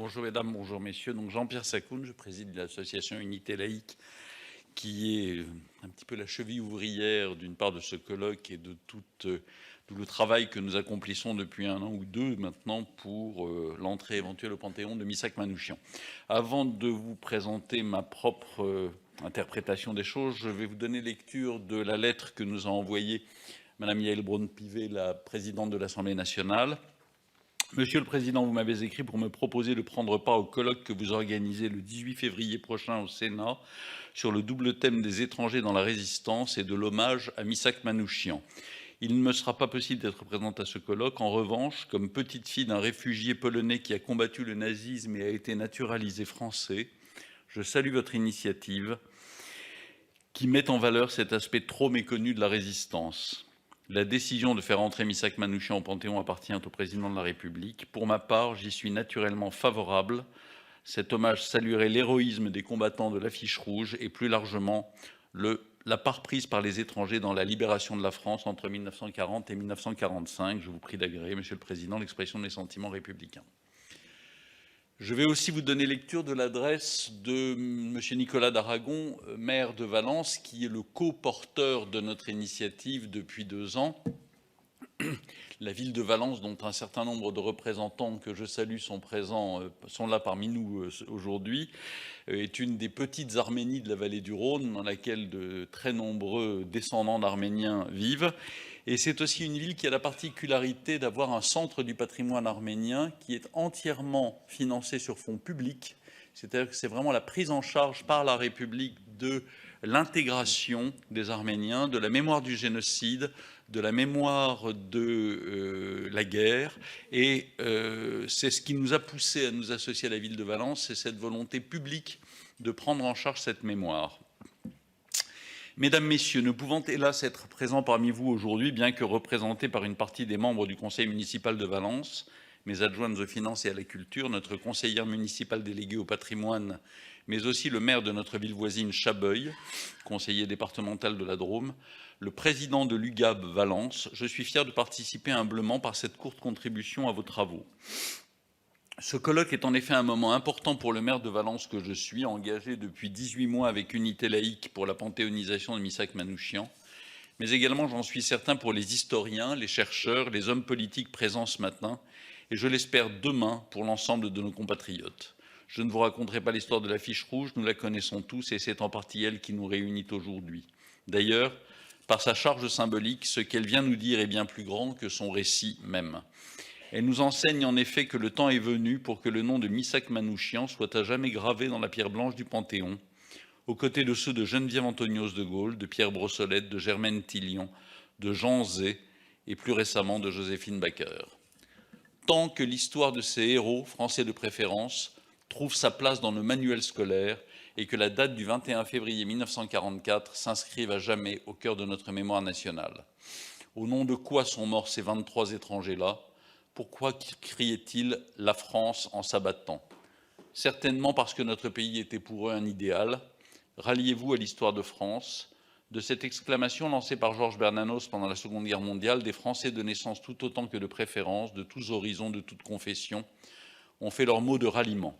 Bonjour mesdames, bonjour messieurs. Donc Jean-Pierre Sacoun, je préside l'association Unité laïque, qui est un petit peu la cheville ouvrière d'une part de ce colloque et de tout le travail que nous accomplissons depuis 1 an ou 2 maintenant pour l'entrée éventuelle au Panthéon de Missak Manouchian. Avant de vous présenter ma propre interprétation des choses, je vais vous donner lecture de la lettre que nous a envoyée Madame Yaël Braun-Pivet, la présidente de l'Assemblée nationale. Monsieur le Président, vous m'avez écrit pour me proposer de prendre part au colloque que vous organisez le 18 février prochain au Sénat sur le double thème des étrangers dans la résistance et de l'hommage à Missak Manouchian. Il ne me sera pas possible d'être présente à ce colloque. En revanche, comme petite fille d'un réfugié polonais qui a combattu le nazisme et a été naturalisé français, je salue votre initiative qui met en valeur cet aspect trop méconnu de la résistance. La décision de faire entrer Missak Manouchian au Panthéon appartient au président de la République. Pour ma part, j'y suis naturellement favorable. Cet hommage saluerait l'héroïsme des combattants de l'affiche rouge et plus largement la part prise par les étrangers dans la libération de la France entre 1940 et 1945. Je vous prie d'agréer, Monsieur le Président, l'expression de mes sentiments républicains. Je vais aussi vous donner lecture de l'adresse de M. Nicolas d'Aragon, maire de Valence, qui est le co-porteur de notre initiative depuis 2 ans. La ville de Valence, dont un certain nombre de représentants que je salue sont là parmi nous aujourd'hui, est une des petites Arménies de la vallée du Rhône, dans laquelle de très nombreux descendants d'Arméniens vivent. Et c'est aussi une ville qui a la particularité d'avoir un centre du patrimoine arménien qui est entièrement financé sur fonds publics. C'est-à-dire que c'est vraiment la prise en charge par la République de l'intégration des Arméniens, de la mémoire du génocide, de la mémoire de la guerre. Et c'est ce qui nous a poussé à nous associer à la ville de Valence, c'est cette volonté publique de prendre en charge cette mémoire. Mesdames, Messieurs, ne pouvant hélas être présent parmi vous aujourd'hui, bien que représenté par une partie des membres du conseil municipal de Valence, mes adjointes aux finances et à la culture, notre conseillère municipale déléguée au patrimoine, mais aussi le maire de notre ville voisine Chabeuil, conseiller départemental de la Drôme, le président de l'UGAB Valence, je suis fier de participer humblement par cette courte contribution à vos travaux. Ce colloque est en effet un moment important pour le maire de Valence que je suis, engagé depuis 18 mois avec Unité laïque pour la panthéonisation de Missak Manouchian, mais également, j'en suis certain, pour les historiens, les chercheurs, les hommes politiques présents ce matin, et je l'espère demain pour l'ensemble de nos compatriotes. Je ne vous raconterai pas l'histoire de l'affiche rouge, nous la connaissons tous, et c'est en partie elle qui nous réunit aujourd'hui. D'ailleurs, par sa charge symbolique, ce qu'elle vient nous dire est bien plus grand que son récit même. Elle nous enseigne en effet que le temps est venu pour que le nom de Missak Manouchian soit à jamais gravé dans la pierre blanche du Panthéon, aux côtés de ceux de Geneviève Antonios de Gaulle, de Pierre Brossolette, de Germaine Tillion, de Jean Zay et plus récemment de Joséphine Baker. Tant que l'histoire de ces héros, français de préférence, trouve sa place dans nos manuels scolaires et que la date du 21 février 1944 s'inscrive à jamais au cœur de notre mémoire nationale. Au nom de quoi sont morts ces 23 étrangers-là? Pourquoi criaient-ils « la France » en s'abattant? Certainement parce que notre pays était pour eux un idéal. Ralliez-vous à l'histoire de France. De cette exclamation lancée par Georges Bernanos pendant la Seconde Guerre mondiale, des Français de naissance tout autant que de préférence, de tous horizons, de toutes confessions, ont fait leur mot de ralliement.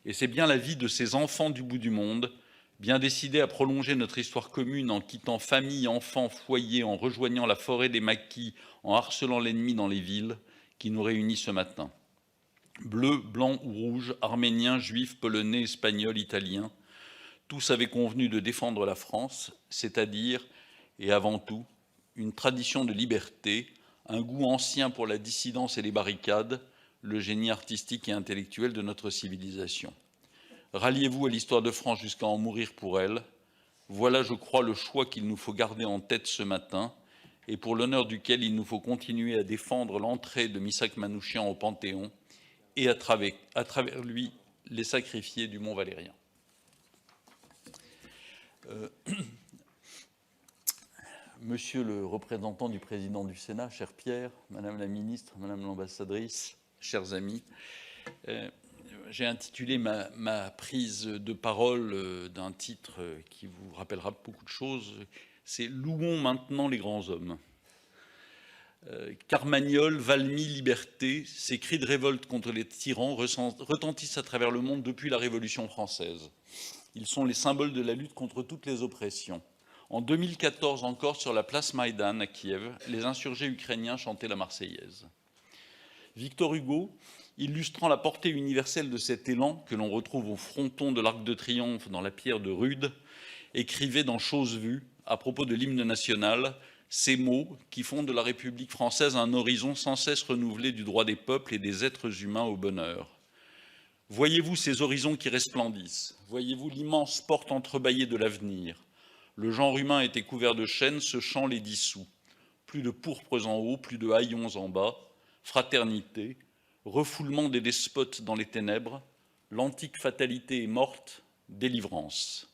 Et c'est bien la vie de ces enfants du bout du monde, bien décidés à prolonger notre histoire commune en quittant famille, enfants, foyer, en rejoignant la forêt des maquis, en harcelant l'ennemi dans les villes, qui nous réunit ce matin. Bleus, blancs ou rouges, arméniens, juifs, polonais, espagnols, italiens, tous avaient convenu de défendre la France, c'est-à-dire, et avant tout, une tradition de liberté, un goût ancien pour la dissidence et les barricades, le génie artistique et intellectuel de notre civilisation. Ralliez-vous à l'histoire de France jusqu'à en mourir pour elle. Voilà, je crois, le choix qu'il nous faut garder en tête ce matin, et pour l'honneur duquel il nous faut continuer à défendre l'entrée de Missak Manouchian au Panthéon et à travers lui les sacrifiés du Mont Valérien. Monsieur le représentant du président du Sénat, cher Pierre, Madame la ministre, Madame l'ambassadrice, chers amis, j'ai intitulé ma prise de parole d'un titre qui vous rappellera beaucoup de choses, c'est « Louons maintenant les grands hommes ». Carmagnole, Valmy, Liberté, ces cris de révolte contre les tyrans retentissent à travers le monde depuis la Révolution française. Ils sont les symboles de la lutte contre toutes les oppressions. En 2014 encore, sur la place Maïdan à Kiev, les insurgés ukrainiens chantaient la Marseillaise. Victor Hugo, illustrant la portée universelle de cet élan que l'on retrouve au fronton de l'Arc de Triomphe dans la pierre de Rude, écrivait dans Chose vue, à propos de l'hymne national, ces mots qui font de la République française un horizon sans cesse renouvelé du droit des peuples et des êtres humains au bonheur. Voyez-vous ces horizons qui resplendissent? Voyez-vous l'immense porte entrebâillée de l'avenir? Le genre humain était couvert de chaînes, ce champ les dissout. Plus de pourpres en haut, plus de haillons en bas, fraternité, refoulement des despotes dans les ténèbres, l'antique fatalité est morte, délivrance.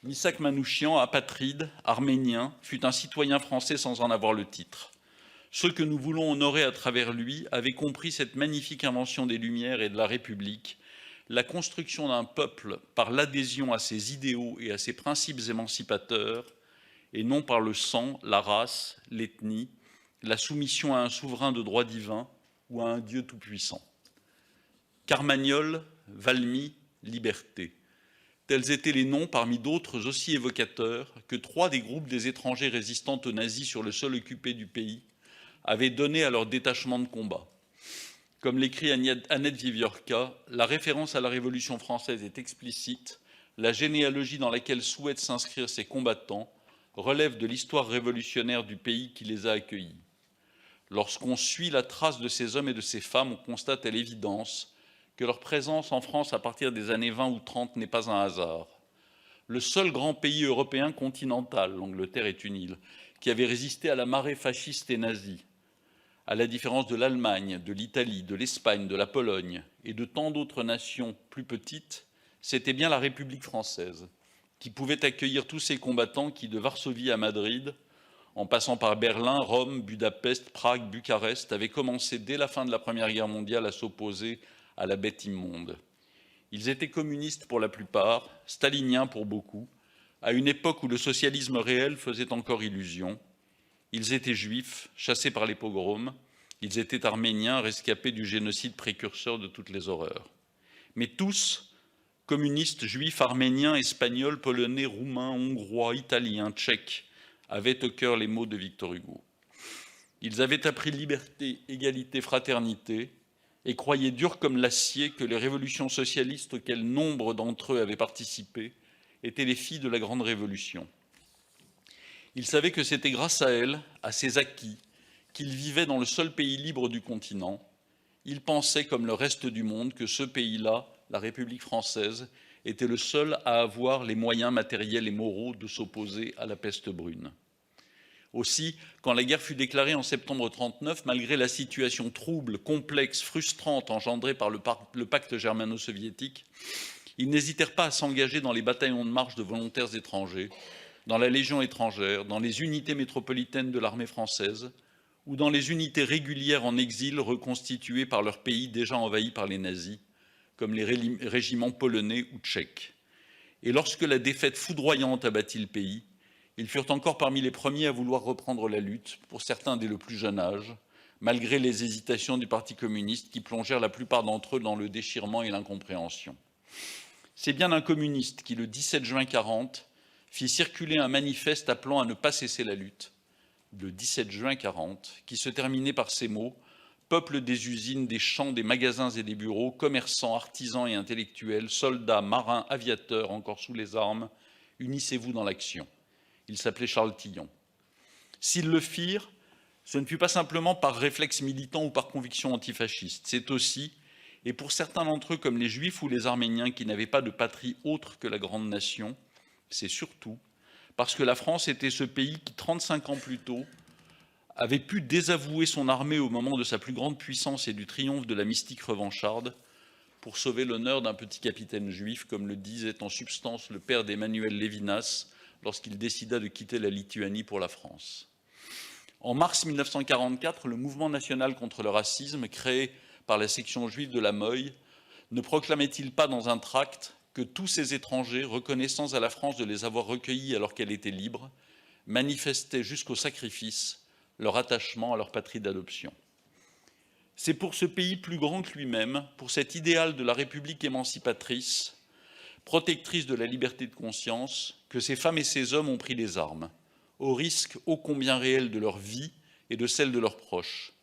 Missak Manouchian, apatride, arménien, fut un citoyen français sans en avoir le titre. Ceux que nous voulons honorer à travers lui avaient compris cette magnifique invention des Lumières et de la République, la construction d'un peuple par l'adhésion à ses idéaux et à ses principes émancipateurs, et non par le sang, la race, l'ethnie, la soumission à un souverain de droit divin ou à un Dieu tout-puissant. Carmagnole, Valmy, Liberté. Tels étaient les noms, parmi d'autres aussi évocateurs, que 3 des groupes des étrangers résistant aux nazis sur le sol occupé du pays avaient donné à leur détachement de combat. Comme l'écrit Annette Viviorca, la référence à la Révolution française est explicite, la généalogie dans laquelle souhaitent s'inscrire ces combattants relève de l'histoire révolutionnaire du pays qui les a accueillis. Lorsqu'on suit la trace de ces hommes et de ces femmes, on constate à l'évidence que leur présence en France à partir des années 20 ou 30 n'est pas un hasard. Le seul grand pays européen continental, l'Angleterre est une île, qui avait résisté à la marée fasciste et nazie, à la différence de l'Allemagne, de l'Italie, de l'Espagne, de la Pologne et de tant d'autres nations plus petites, c'était bien la République française, qui pouvait accueillir tous ces combattants qui, de Varsovie à Madrid, en passant par Berlin, Rome, Budapest, Prague, Bucarest, avaient commencé dès la fin de la Première Guerre mondiale à s'opposer à la bête immonde. Ils étaient communistes pour la plupart, staliniens pour beaucoup, à une époque où le socialisme réel faisait encore illusion. Ils étaient juifs, chassés par les pogroms, ils étaient arméniens, rescapés du génocide précurseur de toutes les horreurs. Mais tous, communistes, juifs, arméniens, espagnols, polonais, roumains, hongrois, italiens, tchèques, avaient au cœur les mots de Victor Hugo. Ils avaient appris liberté, égalité, fraternité, et croyaient dur comme l'acier que les révolutions socialistes auxquelles nombre d'entre eux avaient participé étaient les filles de la Grande Révolution. Ils savaient que c'était grâce à elles, à ses acquis, qu'ils vivaient dans le seul pays libre du continent. Ils pensaient, comme le reste du monde, que ce pays-là, la République française, était le seul à avoir les moyens matériels et moraux de s'opposer à la peste brune. Aussi, quand la guerre fut déclarée en septembre 1939, malgré la situation trouble, complexe, frustrante engendrée par le pacte germano-soviétique, ils n'hésitèrent pas à s'engager dans les bataillons de marche de volontaires étrangers, dans la Légion étrangère, dans les unités métropolitaines de l'armée française ou dans les unités régulières en exil reconstituées par leur pays déjà envahi par les nazis, comme les régiments polonais ou tchèques. Et lorsque la défaite foudroyante abattit le pays, ils furent encore parmi les premiers à vouloir reprendre la lutte, pour certains dès le plus jeune âge, malgré les hésitations du Parti communiste qui plongèrent la plupart d'entre eux dans le déchirement et l'incompréhension. C'est bien un communiste qui, le 17 juin 1940, fit circuler un manifeste appelant à ne pas cesser la lutte, le 17 juin 1940, qui se terminait par ces mots « Peuple des usines, des champs, des magasins et des bureaux, commerçants, artisans et intellectuels, soldats, marins, aviateurs, encore sous les armes, unissez-vous dans l'action ». Il s'appelait Charles Tillon. S'ils le firent, ce ne fut pas simplement par réflexe militant ou par conviction antifasciste. C'est aussi, et pour certains d'entre eux comme les Juifs ou les Arméniens qui n'avaient pas de patrie autre que la grande nation, c'est surtout parce que la France était ce pays qui, 35 ans plus tôt, avait pu désavouer son armée au moment de sa plus grande puissance et du triomphe de la mystique revancharde pour sauver l'honneur d'un petit capitaine juif, comme le disait en substance le père d'Emmanuel Lévinas, lorsqu'il décida de quitter la Lituanie pour la France. En mars 1944, le mouvement national contre le racisme, créé par la section juive de la Meuille, ne proclamait-il pas dans un tract que tous ces étrangers, reconnaissant à la France de les avoir recueillis alors qu'elle était libre, manifestaient jusqu'au sacrifice leur attachement à leur patrie d'adoption. C'est pour ce pays plus grand que lui-même, pour cet idéal de la République émancipatrice, protectrice de la liberté de conscience, que ces femmes et ces hommes ont pris les armes, au risque ô combien réel de leur vie et de celle de leurs proches.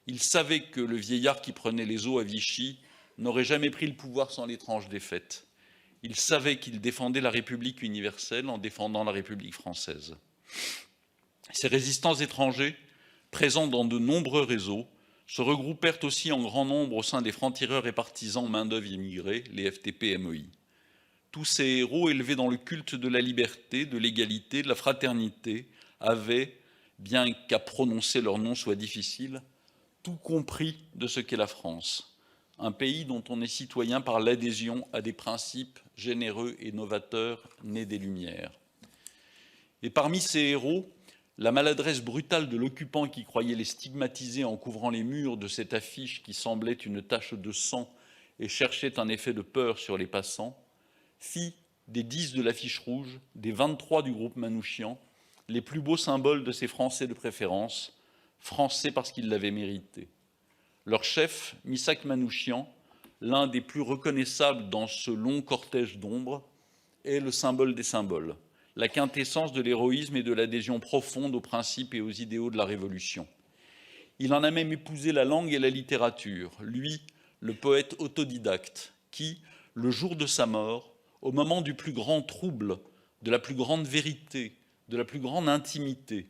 Ils savaient que le vieillard qui prenait les eaux à Vichy n'aurait jamais pris le pouvoir sans l'étrange défaite. Ils savaient qu'ils défendaient la République universelle en défendant la République française. Ces résistants étrangers, présents dans de nombreux réseaux, se regroupèrent aussi en grand nombre au sein des francs-tireurs et partisans main-d'œuvre immigrés, les FTP-MOI. Tous ces héros élevés dans le culte de la liberté, de l'égalité, de la fraternité, avaient, bien qu'à prononcer leur nom soit difficile, tout compris de ce qu'est la France, un pays dont on est citoyen par l'adhésion à des principes généreux et novateurs nés des Lumières. Et parmi ces héros, la maladresse brutale de l'occupant qui croyait les stigmatiser en couvrant les murs de cette affiche qui semblait une tache de sang et cherchait un effet de peur sur les passants, fit des 10 de l'affiche rouge, des 23 du groupe Manouchian, les plus beaux symboles de ces Français de préférence, Français parce qu'ils l'avaient mérité. Leur chef, Missak Manouchian, l'un des plus reconnaissables dans ce long cortège d'ombre, est le symbole des symboles, la quintessence de l'héroïsme et de l'adhésion profonde aux principes et aux idéaux de la Révolution. Il en a même épousé la langue et la littérature, lui, le poète autodidacte, qui, le jour de sa mort, au moment du plus grand trouble, de la plus grande vérité, de la plus grande intimité,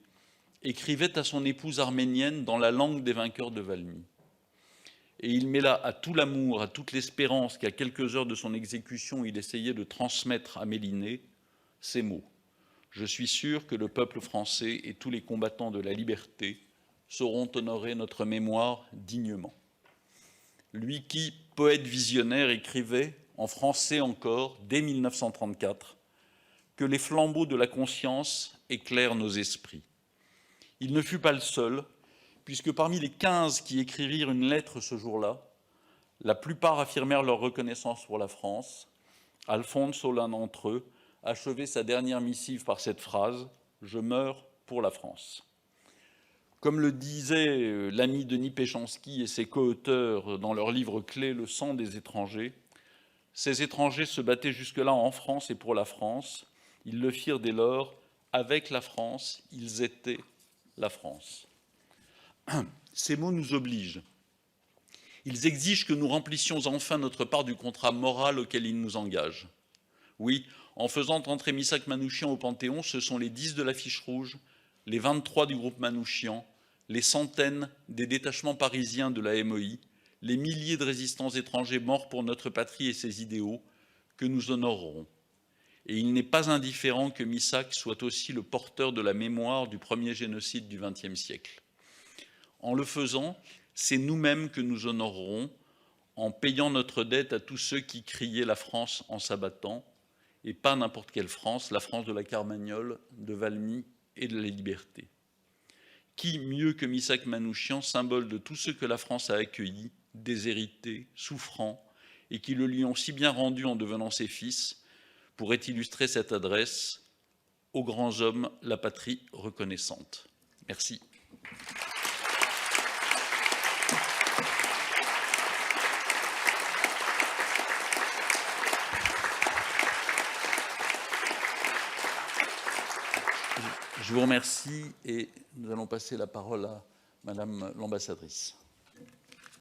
écrivait à son épouse arménienne dans la langue des vainqueurs de Valmy. Et il mêla à tout l'amour, à toute l'espérance qu'à quelques heures de son exécution, il essayait de transmettre à Mélinée ces mots. Je suis sûr que le peuple français et tous les combattants de la liberté sauront honorer notre mémoire dignement. Lui qui, poète visionnaire, écrivait, en français encore, dès 1934, que les flambeaux de la conscience éclairent nos esprits. Il ne fut pas le seul, puisque parmi les 15 qui écrivirent une lettre ce jour-là, la plupart affirmèrent leur reconnaissance pour la France. Alphonse, l'un d'entre eux, achevait sa dernière missive par cette phrase « Je meurs pour la France ». Comme le disait l'ami Denis Péchanski et ses co-auteurs dans leur livre clé « Le sang des étrangers », ces étrangers se battaient jusque-là en France et pour la France. Ils le firent dès lors avec la France, ils étaient la France. Ces mots nous obligent. Ils exigent que nous remplissions enfin notre part du contrat moral auquel ils nous engagent. Oui, en faisant entrer Missak Manouchian au Panthéon, ce sont les 10 de l'affiche rouge, les 23 du groupe Manouchian, les centaines des détachements parisiens de la MOI, les milliers de résistants étrangers morts pour notre patrie et ses idéaux que nous honorerons. Et il n'est pas indifférent que Missak soit aussi le porteur de la mémoire du premier génocide du XXe siècle. En le faisant, c'est nous-mêmes que nous honorerons en payant notre dette à tous ceux qui criaient la France en s'abattant, et pas n'importe quelle France, la France de la Carmagnole, de Valmy et de la liberté. Qui, mieux que Missak Manouchian, symbole de tout ce que la France a accueilli, déshérité, souffrant, et qui le lui ont si bien rendu en devenant ses fils, pourrait illustrer cette adresse « Aux grands hommes, la patrie reconnaissante ». Merci. Je vous remercie et nous allons passer la parole à Madame l'ambassadrice.